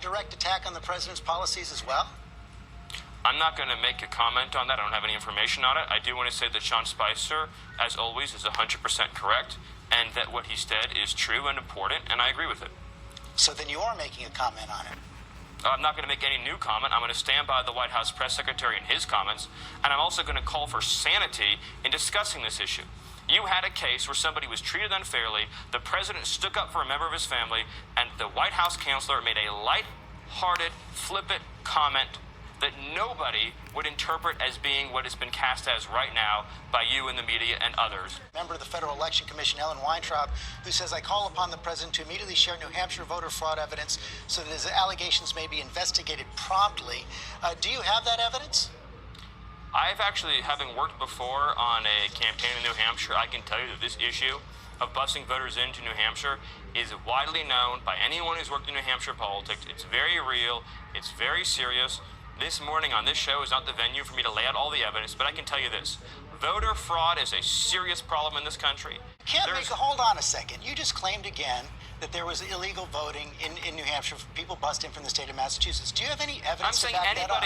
direct attack on the president's policies as well? I'm not going to make a comment on that. I don't have any information on it. I do want to say that Sean Spicer, as always, is 100% correct, and that what he said is true and important, and I agree with it. So then you are making a comment on it. I'm not going to make any new comment. I'm going to stand by the White House press secretary and his comments, and I'm also going to call for sanity in discussing this issue. You had a case where somebody was treated unfairly, the president stood up for a member of his family, and the White House counselor made a light-hearted, flippant comment that nobody would interpret as being what has been cast as right now by you and the media and others. Member of the Federal Election Commission, Ellen Weintraub, who says, I call upon the president to immediately share New Hampshire voter fraud evidence so that his allegations may be investigated promptly. Do you have that evidence? I've actually, having worked before on a campaign in New Hampshire, I can tell you that this issue of busing voters into New Hampshire is widely known by anyone who's worked in New Hampshire politics. It's very real. It's very serious. This morning on this show is not the venue for me to lay out all the evidence, but I can tell you this. Voter fraud is a serious problem in this country. Hold on a second. You just claimed again that there was illegal voting in New Hampshire, people bused in from the state of Massachusetts. Do you have any evidence to back that up?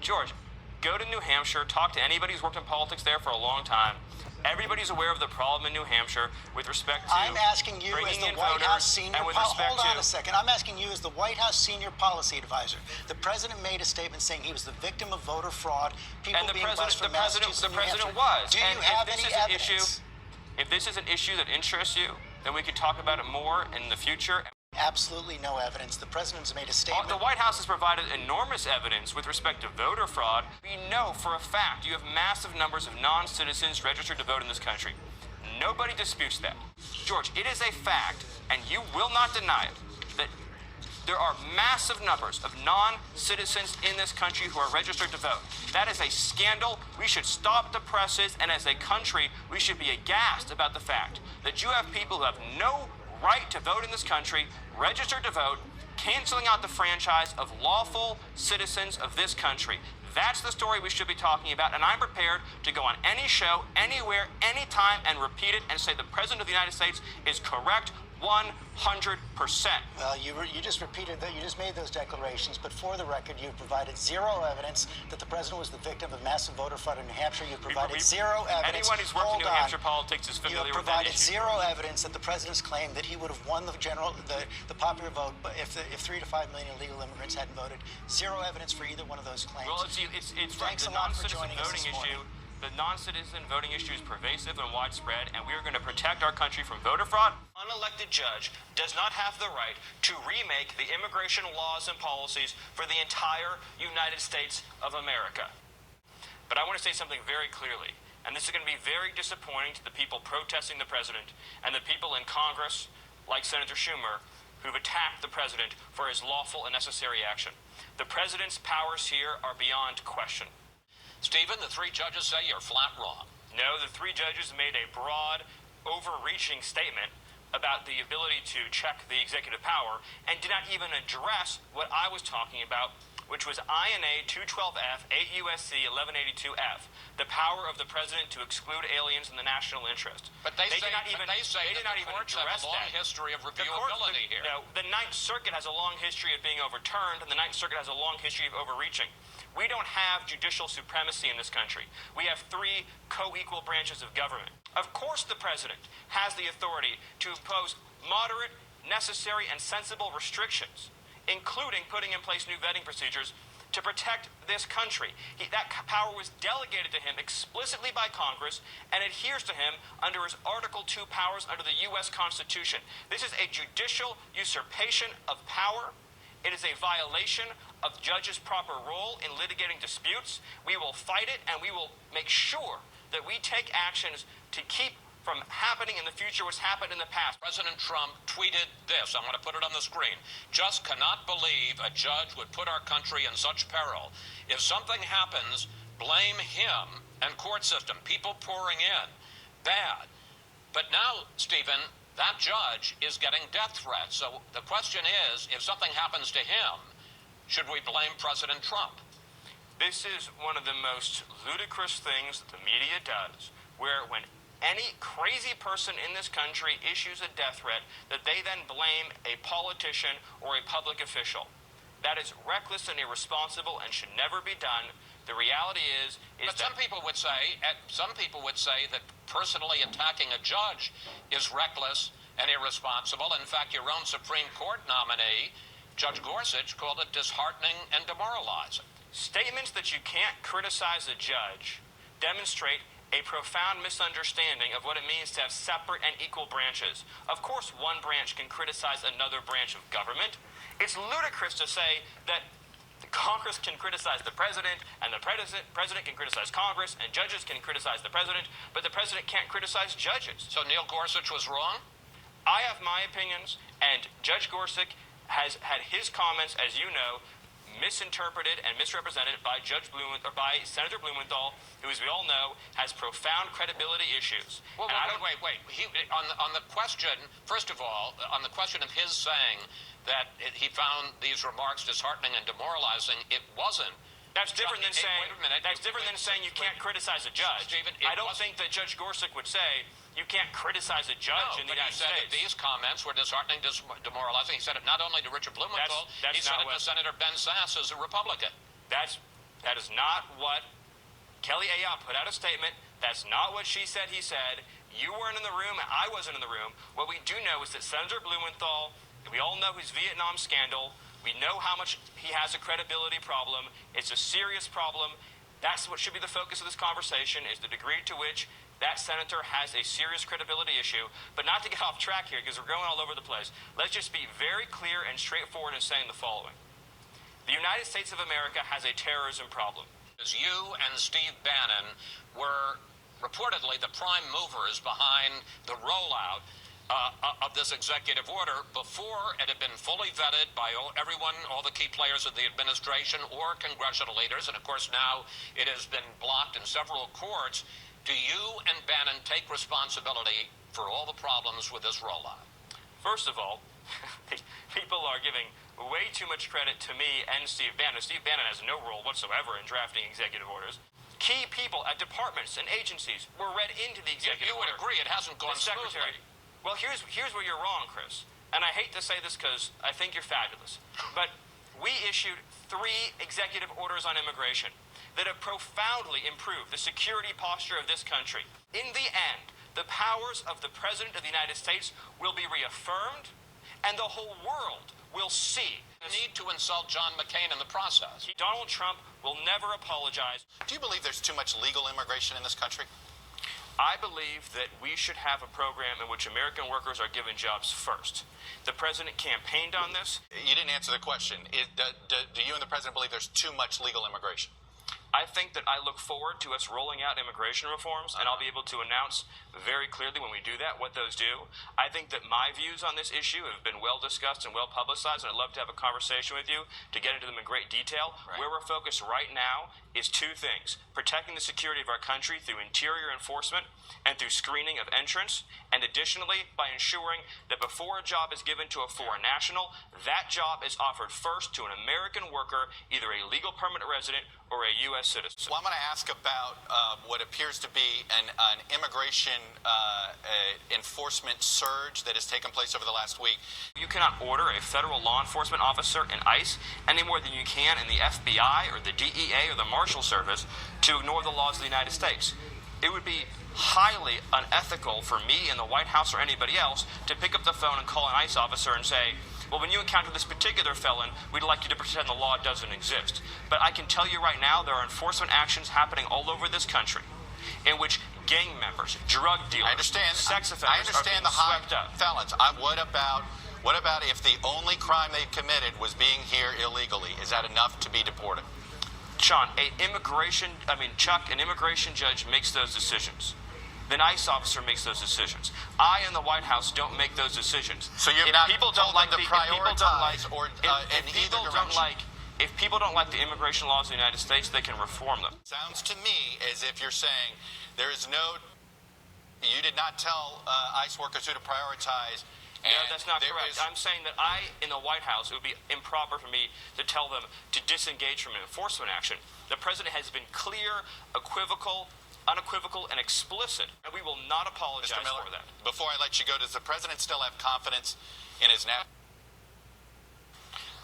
George, go to New Hampshire, talk to anybody who's worked in politics there for a long time. Everybody's aware of the problem in New Hampshire with respect to I'm asking you as the White House senior Hold on a second. I'm asking you as the White House senior policy advisor. The president made a statement saying he was the victim of voter fraud. People being bused from Massachusetts and New Hampshire. The president was. Do you have any evidence? If this is an issue that interests you, then we can talk about it more in the future. Absolutely no evidence. The president's made a statement. The White House has provided enormous evidence with respect to voter fraud. We know for a fact you have massive numbers of non-citizens registered to vote in this country. Nobody disputes that. George, it is a fact, and you will not deny it, that there are massive numbers of non-citizens in this country who are registered to vote. That is a scandal. We should stop the presses, and as a country, we should be aghast about the fact that you have people who have no right to vote in this country, registered to vote, canceling out the franchise of lawful citizens of this country. That's the story we should be talking about, and I'm prepared to go on any show, anywhere, anytime, and repeat it and say the President of the United States is correct 100%. Well, you just repeated that. You just made those declarations, but for the record, you've provided zero evidence that the president was the victim of massive voter fraud in New Hampshire. You've provided zero evidence. Anyone who's worked in New Hampshire politics is familiar with that issue. You have provided zero evidence that the president's claim that he would have won the popular vote if 3 to 5 million illegal immigrants hadn't voted. Zero evidence for either one of those claims. Well, it's right. The non-citizen voting issue. The non-citizen voting issue is pervasive and widespread, and we are going to protect our country from voter fraud. An unelected judge does not have the right to remake the immigration laws and policies for the entire United States of America. But I want to say something very clearly, and this is going to be very disappointing to the people protesting the president and the people in Congress, like Senator Schumer, who've attacked the president for his lawful and necessary action. The president's powers here are beyond question. Stephen, the three judges say you're flat wrong. No, the three judges made a broad, overreaching statement about the ability to check the executive power and did not even address what I was talking about, which was INA 212F, 8 U.S.C. 1182F, the power of the president to exclude aliens in the national interest. But they say that the courts have a long history of reviewability here. No, the Ninth Circuit has a long history of being overturned, and the Ninth Circuit has a long history of overreaching. We don't have judicial supremacy in this country. We have three co-equal branches of government. Of course the president has the authority to impose moderate, necessary, and sensible restrictions, including putting in place new vetting procedures to protect this country. That power was delegated to him explicitly by Congress and adheres to him under his Article 2 powers under the U.S. Constitution. This is a judicial usurpation of power. It is a violation of judges' proper role in litigating disputes. We will fight it, and we will make sure that we take actions to keep from happening in the future what's happened in the past. President Trump tweeted this. I'm going to put it on the screen. Just cannot believe a judge would put our country in such peril. If something happens, blame him and court system. People pouring in. Bad. But now, Stephen, that judge is getting death threats. So the question is, if something happens to him, should we blame President Trump? This is one of the most ludicrous things that the media does, where when any crazy person in this country issues a death threat, that they then blame a politician or a public official. That is reckless and irresponsible and should never be done. The reality is but some people would say that personally attacking a judge is reckless and irresponsible. In fact, your own Supreme Court nominee, Judge Gorsuch, called it disheartening and demoralizing. Statements that you can't criticize a judge demonstrate a profound misunderstanding of what it means to have separate and equal branches. Of course, one branch can criticize another branch of government. It's ludicrous to say that Congress can criticize the president, and the president can criticize Congress, and judges can criticize the president, but the president can't criticize judges. So Neil Gorsuch was wrong? I have my opinions, and Judge Gorsuch has had his comments, as you know, misinterpreted and misrepresented by Senator Blumenthal, who, as we all know, has profound credibility issues. Well, wait. On the question, first of all, on the question of his saying that he found these remarks disheartening and demoralizing, it wasn't. That's different than saying. That's different than saying you can't criticize a judge. Stephen, I don't think that Judge Gorsuch would say you can't criticize a judge in the United States. That these comments were disheartening, demoralizing. He said it not only to Richard Blumenthal, he said it to Senator Ben Sasse as a Republican. That is not what Kelly Ayotte put out a statement. That's not what she said he said. You weren't in the room, and I wasn't in the room. What we do know is that Senator Blumenthal, we all know his Vietnam scandal. We know how much he has a credibility problem. It's a serious problem. That's what should be the focus of this conversation, is the degree to which that senator has a serious credibility issue. But not to get off track here, because we're going all over the place. Let's just be very clear and straightforward in saying the following. The United States of America has a terrorism problem. You and Steve Bannon were reportedly the prime movers behind the rollout of this executive order before it had been fully vetted by all the key players of the administration or congressional leaders. And, of course, now it has been blocked in several courts. Do you and Bannon take responsibility for all the problems with this rollout? First of all, people are giving way too much credit to me and Steve Bannon. Steve Bannon has no role whatsoever in drafting executive orders. Key people at departments and agencies were read into the executive order. You would agree it hasn't gone smoothly. Well, here's where you're wrong, Chris. And I hate to say this because I think you're fabulous. But we issued 3 executive orders on immigration that have profoundly improved the security posture of this country. In the end, the powers of the President of the United States will be reaffirmed, and the whole world will see. You need to insult John McCain in the process. Donald Trump will never apologize. Do you believe there's too much legal immigration in this country? I believe that we should have a program in which American workers are given jobs first. The president campaigned on this. You didn't answer the question. Do you and the president believe there's too much legal immigration? I think that I look forward to us rolling out immigration reforms, and I'll be able to announce very clearly when we do that what those do. I think that my views on this issue have been well discussed and well publicized, and I'd love to have a conversation with you to get into them in great detail. Right. Where we're focused right now is 2 things: protecting the security of our country through interior enforcement and through screening of entrance, and additionally by ensuring that before a job is given to a foreign national, that job is offered first to an American worker, either a legal permanent resident or a U.S. citizen. Well, I'm going to ask about what appears to be an immigration enforcement surge that has taken place over the last week. You cannot order a federal law enforcement officer in ICE any more than you can in the FBI or the DEA or the Marshal Service to ignore the laws of the United States. It would be highly unethical for me in the White House or anybody else to pick up the phone and call an ICE officer and say, well, when you encounter this particular felon, we'd like you to pretend the law doesn't exist. But I can tell you right now, there are enforcement actions happening all over this country in which gang members, drug dealers, sex offenders are being swept up. Felons. What about if the only crime they committed was being here illegally? Is that enough to be deported? Sean, an immigration judge makes those decisions. The ICE officer makes those decisions. I in the White House don't make those decisions. So you're not told them to prioritize if people don't like the immigration laws of the United States, they can reform them. Sounds to me as if you're saying you did not tell ICE workers who to prioritize. No, that's not correct. I'm saying that in the White House, it would be improper for me to tell them to disengage from an enforcement action. The president has been clear, unequivocal, and explicit, and we will not apologize Mr. Miller, for that. Before I let you go, does the president still have confidence in his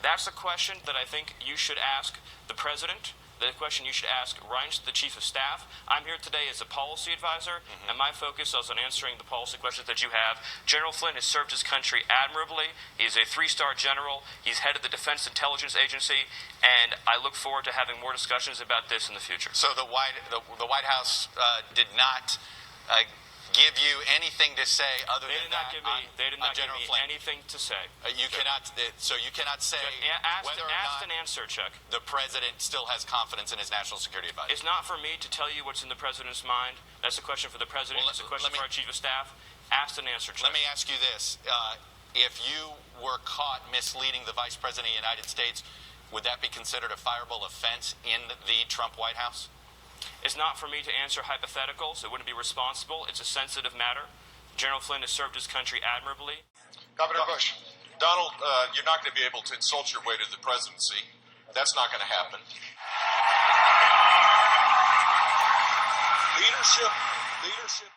That's a question that I think you should ask the president. The question you should ask Reince, the chief of staff. I'm here today as a policy advisor, and my focus is on answering the policy questions that you have. General Flynn has served his country admirably. He's a 3-star general. He's head of the Defense Intelligence Agency, and I look forward to having more discussions about this in the future. So the White House did not give you anything to say other They than did not that give me. They did not give General me Flynn. anything to say. You cannot. So you cannot say whether or Asked not and answered, Chuck. the president still has confidence in his national security advisor. It's not for me to tell you what's in the president's mind. That's a question for the president. Well, It's a question for our chief of staff. Asked and answered, Chuck. Let me ask you this: if you were caught misleading the vice president of the United States, would that be considered a fireable offense in the Trump White House? It's not for me to answer hypotheticals. It wouldn't be responsible. It's a sensitive matter. General Flynn has served his country admirably. Governor Bush. Donald, you're not going to be able to insult your way to the presidency. That's not going to happen. Leadership